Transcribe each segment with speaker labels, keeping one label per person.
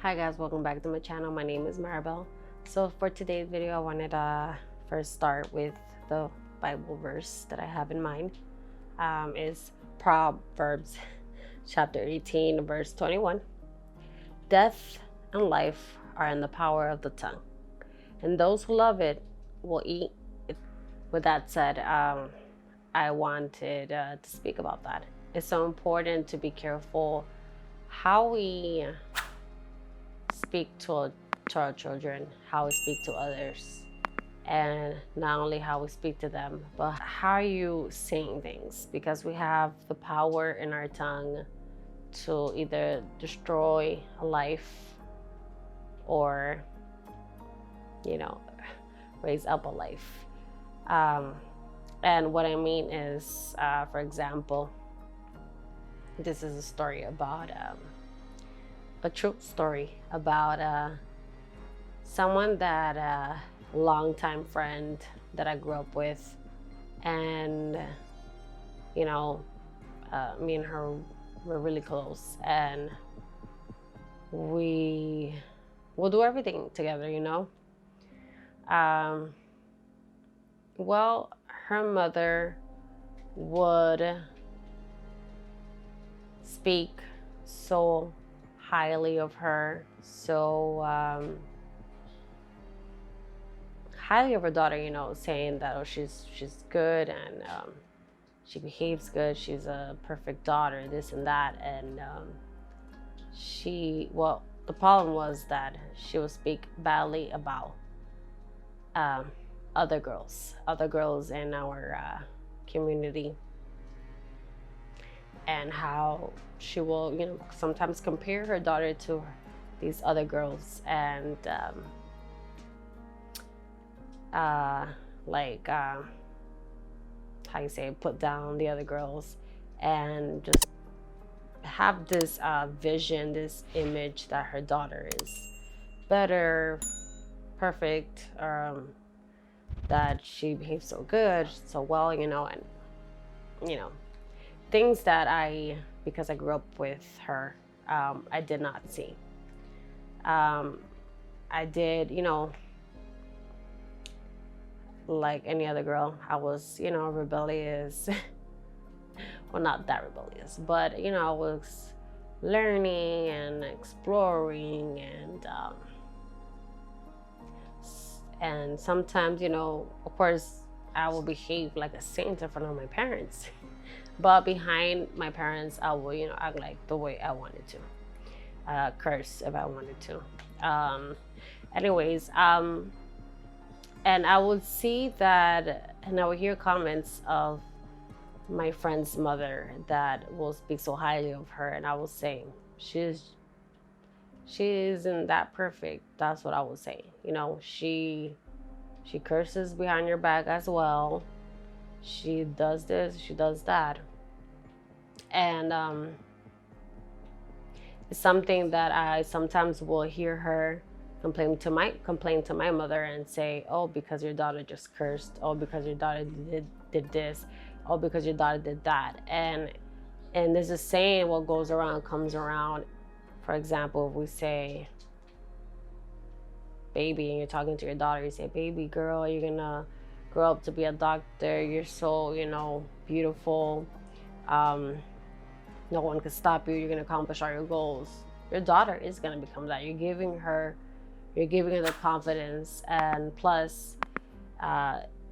Speaker 1: Hi guys, welcome back to my channel. My name is Maribel. So for today's video, I wanted to first start with the Bible verse that I have in mind. Is Proverbs chapter 18, verse 21. Death and life are in the power of the tongue, and those who love it will eat it. With that said, I wanted to speak about that. It's so important to be careful how we speak to our children, how we speak to others, and not only how we speak to them, but how are you saying things? Because we have the power in our tongue to either destroy a life or, you know, raise up a life. And what I mean is, for example, this is a story about a true story about someone that a longtime friend that I grew up with, and you know, me and her were really close, and we will do everything together, you know. Well, her mother would speak so highly of her, so highly of her daughter, you know, saying that she's good, and she behaves good, she's a perfect daughter, this and that. And the problem was that she would speak badly about other girls in our community, and how she will, you know, sometimes compare her daughter to these other girls, and how you say, put down the other girls, and just have this vision, this image that her daughter is better, perfect, that she behaves so good, so well, you know. And you know, things that because I grew up with her, I did not see. I did, you know, like any other girl, I was, you know, rebellious. Well, not that rebellious, but you know, I was learning and exploring, and sometimes, you know, of course, I will behave like a saint in front of my parents, but behind my parents, I will, you know, act like the way I wanted to, curse if I wanted to. Anyways, and I would see that, and I would hear comments of my friend's mother that will speak so highly of her, and I was saying, she isn't that perfect. That's what I was saying. You know, she curses behind your back as well. She does this, she does that. And it's something that I sometimes will hear her complain to my mother and say, oh, because your daughter just cursed, oh, because your daughter did this, oh, because your daughter did that. And there's a saying, what goes around comes around. For example, if we say baby and you're talking to your daughter, you say, baby girl, you're gonna grow up to be a doctor, you're so, you know, beautiful, no one can stop you, you're gonna accomplish all your goals. Your daughter is gonna become that. You're giving her the confidence, and plus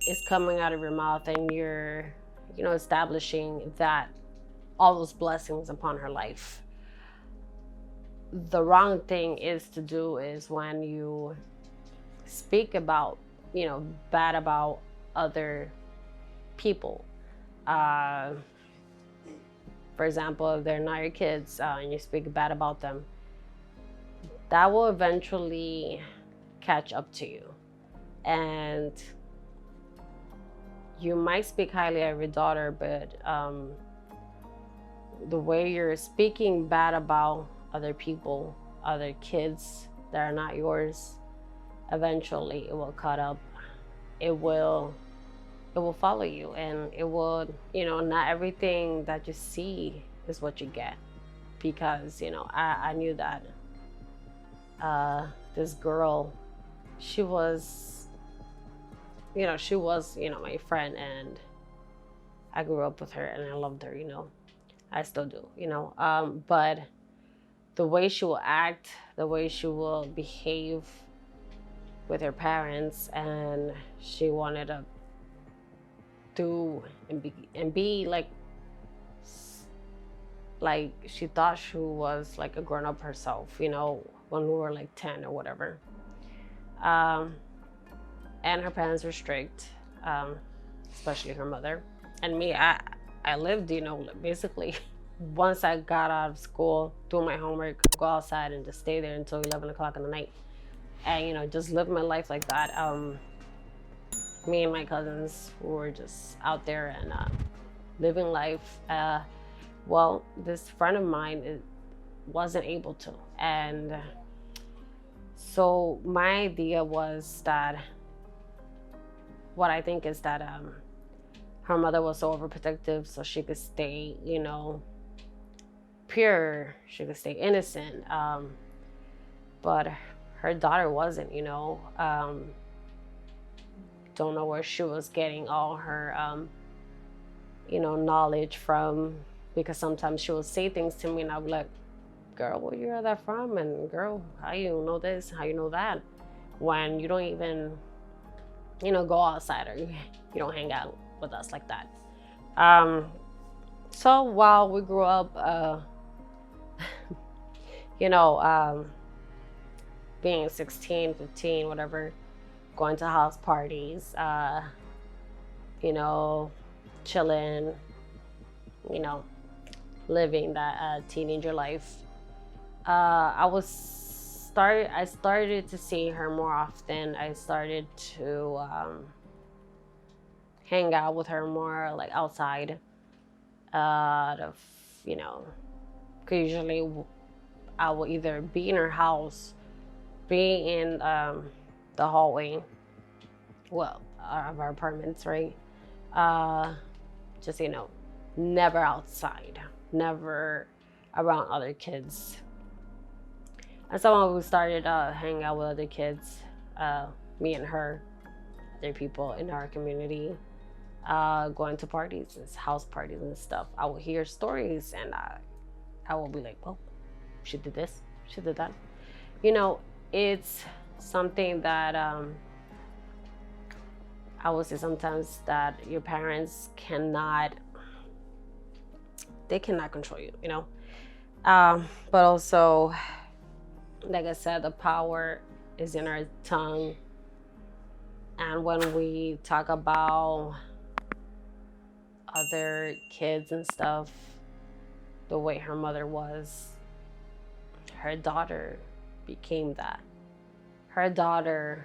Speaker 1: it's coming out of your mouth, and you're, you know, establishing that all those blessings upon her life. The wrong thing is to do is when you speak about, you know, bad about other people. For example, if they're not your kids, and you speak bad about them, that will eventually catch up to you. And you might speak highly of your daughter, but the way you're speaking bad about other people, other kids that are not yours, eventually it will cut up. It will follow you, and it will, you know, not everything that you see is what you get. Because, you know, I knew that this girl, she was, my friend, and I grew up with her and I loved her, I still do, but the way she will act, the way she will behave with her parents, and she wanted to do and be like she thought she was like a grown-up herself, when we were like 10 or whatever. And her parents were strict, especially her mother. And me, I lived, basically once I got out of school, do my homework, go outside and just stay there until 11 o'clock in the night. And, just live my life like that. Me and my cousins were just out there and living life. Well, this friend of mine wasn't able to. And so my idea was that, what I think is that her mother was so overprotective so she could stay, pure, she could stay innocent. But her daughter wasn't, don't know where she was getting all her, knowledge from, because sometimes she would say things to me and I'd be like, girl, where you heard that from? And girl, how you know this? How you know that? When you don't even, go outside, or you don't hang out with us like that. So while we grew up, being 16, 15, whatever, going to house parties, chilling, living that teenager life. I started to see her more often. I started to hang out with her more, like outside. Because usually I will either be in her house, be in the hallway, of our apartments, right? Just, never outside, never around other kids. And so we started hanging out with other kids, me and her, other people in our community, going to parties, house parties and stuff. I would hear stories and I will be like, well, she did this, she did that. It's something that I would say sometimes that your parents cannot control you, but also, like I said, the power is in our tongue. And when we talk about other kids and stuff, the way her mother was, her daughter became that. Her daughter,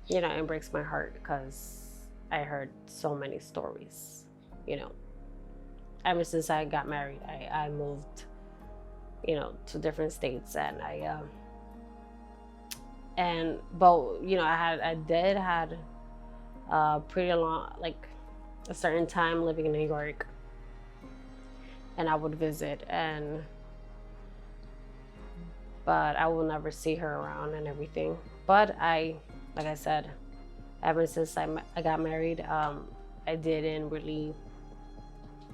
Speaker 1: it breaks my heart because I heard so many stories, Ever since I got married, I moved, to different states, and I did had pretty long, like a certain time living in New York, and I would visit, but I will never see her around and everything. But like I said, ever since I got married, I didn't really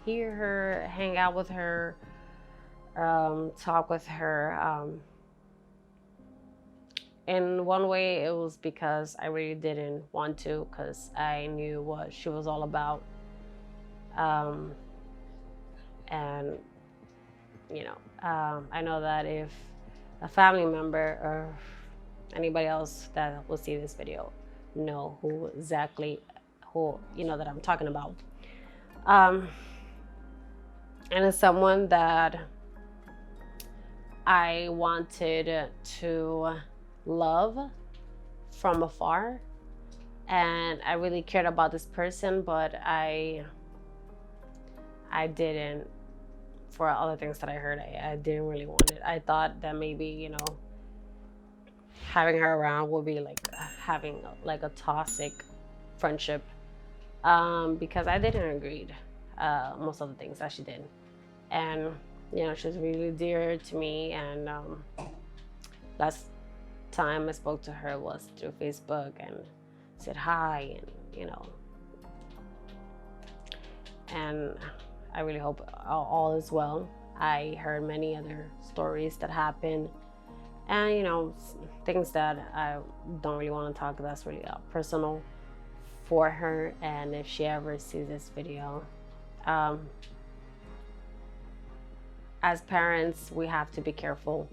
Speaker 1: hear her, hang out with her, talk with her. In one way, it was because I really didn't want to, because I knew what she was all about. And, I know that if a family member or anybody else that will see this video know who exactly that I'm talking about. And it's someone that I wanted to love from afar, and I really cared about this person, but I didn't, for other things that I heard, I didn't really want it. I thought that maybe, having her around would be like having like a toxic friendship, because I didn't agree most of the things that she did. And You know, she's really dear to me, and last time I spoke to her was through Facebook and said hi, and and I really hope all is well. I heard many other stories that happened, and things that I don't really want to talk. That's really personal for her, and if she ever sees this video, as parents, we have to be careful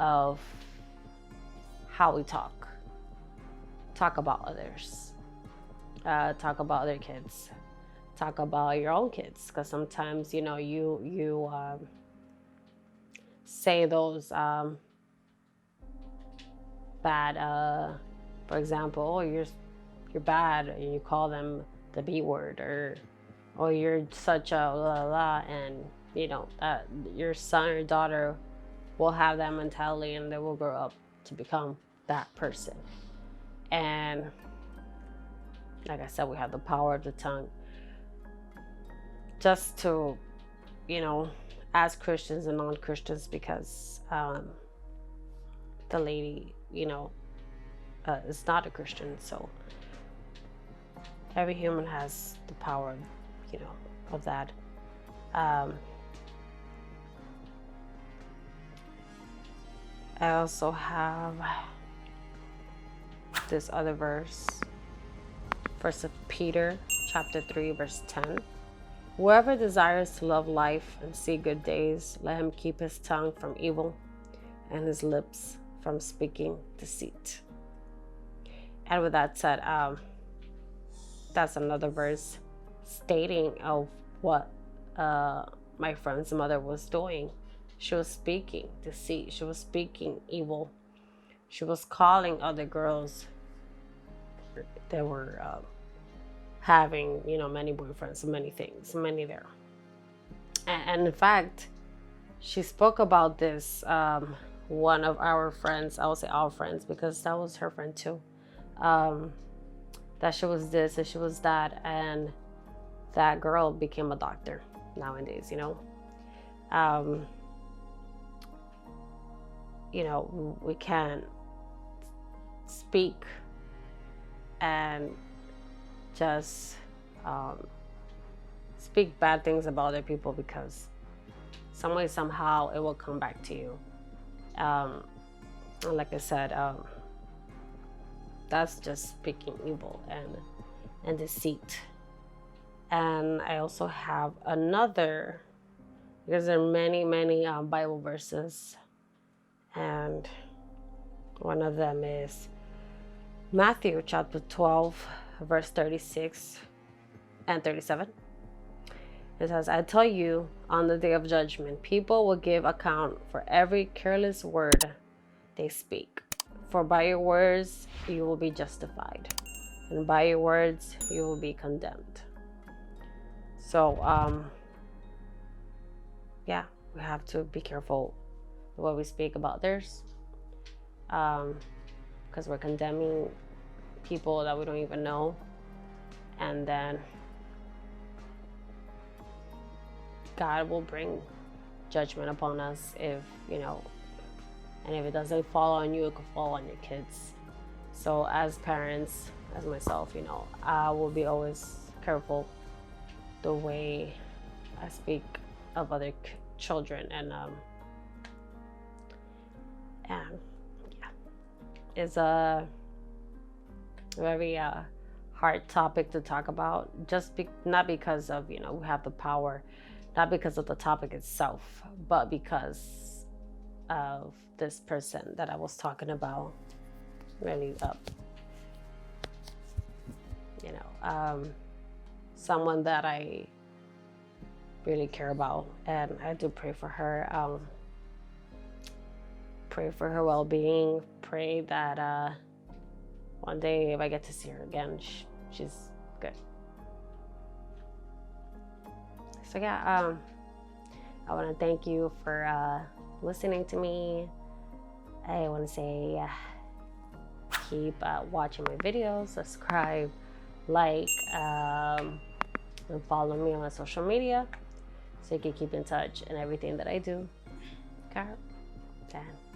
Speaker 1: of how we talk about others, talk about other kids, talk about your own kids, because sometimes you say those bad, for example, oh, you're bad, and you call them the B word, or you're such a la la, and your son or daughter will have that mentality, and they will grow up to become that person. And like I said, we have the power of the tongue. Just to, as Christians and non-Christians, because the lady, is not a Christian, so every human has the power, of that. I also have this other verse, 1 Peter chapter 3, verse 10. Whoever desires to love life and see good days, let him keep his tongue from evil and his lips from speaking deceit. And with that said, that's another verse stating of what my friend's mother was doing. She was speaking deceit. She was speaking evil. She was calling other girls that were having, many boyfriends, many things, many there. And in fact, she spoke about this, one of our friends, I will say our friends, because that was her friend too, that she was this and she was that, and that girl became a doctor nowadays, we can't speak and just speak bad things about other people, because some way, somehow, it will come back to you. And like I said, that's just speaking evil and deceit. And I also have another, because there are many Bible verses, and one of them is Matthew chapter 12, verse 36 and 37. It says, I tell you, on the day of judgment, people will give account for every careless word they speak. For by your words you will be justified, and by your words you will be condemned. So, yeah, we have to be careful what we speak about others, because we're condemning people that we don't even know, and then God will bring judgment upon us if and if it doesn't fall on you, it could fall on your kids. So as parents, as myself, I will be always careful the way I speak of other children, and yeah, it's a very hard topic to talk about, not because of we have the power, not because of the topic itself, but because of this person that I was talking about, really someone that I really care about, and I do pray for her, pray for her well-being, pray that one day if I get to see her again, she's good. So yeah, I want to thank you for listening to me. I want to say keep watching my videos, subscribe, like, and follow me on social media. so you can keep in touch in everything that I do. Okay? Dan.